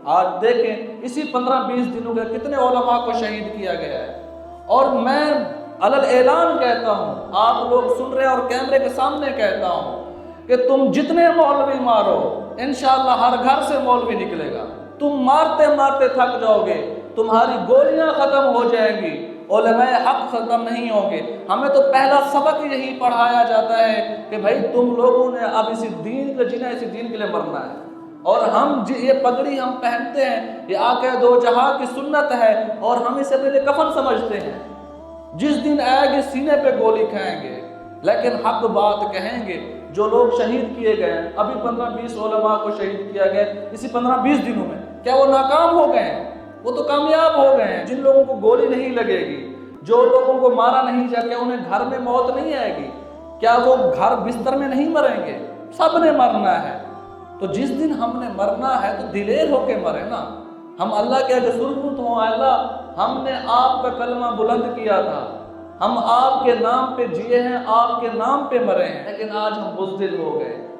آج دیکھیں اسی 15-20 دنوں کے کتنے علماء کو شہید کیا گیا ہے۔ اور میں علل اعلان کہتا ہوں، آپ لوگ سن رہے ہیں اور کیمرے کے سامنے کہتا ہوں کہ تم جتنے مولوی مارو انشاءاللہ ہر گھر سے مولوی نکلے گا۔ تم مارتے مارتے تھک جاؤ گے، تمہاری گولیاں ختم ہو جائیں گی، علماء حق ختم نہیں ہوں گے۔ ہمیں تو پہلا سبق یہی پڑھایا جاتا ہے کہ بھائی تم لوگوں نے اب اسی دین کا جینا، اسی دین کے لیے مرنا ہے۔ اور ہم یہ پگڑی ہم پہنتے ہیں، یہ آقا دو جہاں کی سنت ہے، اور ہم اسے پہلے کفن سمجھتے ہیں۔ جس دن آئے گے سینے پہ گولی کھائیں گے، لیکن حق بات کہیں گے۔ جو لوگ شہید کیے گئے ہیں، ابھی 15-20 علماء کو شہید کیا گیا اسی 15-20 دنوں میں، کیا وہ ناکام ہو گئے ہیں؟ وہ تو کامیاب ہو گئے ہیں۔ جن لوگوں کو گولی نہیں لگے گی، جو لوگوں کو مارا نہیں جا کے انہیں گھر میں موت نہیں آئے گی، کیا وہ گھر بستر میں نہیں مریں گے؟ سب نے مرنا ہے۔ تو جس دن ہم نے مرنا ہے تو دلیر ہو کے مرے نا۔ ہم اللہ کے آگے سرخرو ہوں، اللہ ہم نے آپ کا کلمہ بلند کیا تھا، ہم آپ کے نام پہ جیے ہیں، آپ کے نام پہ مرے ہیں، لیکن آج ہم بزدل ہو گئے۔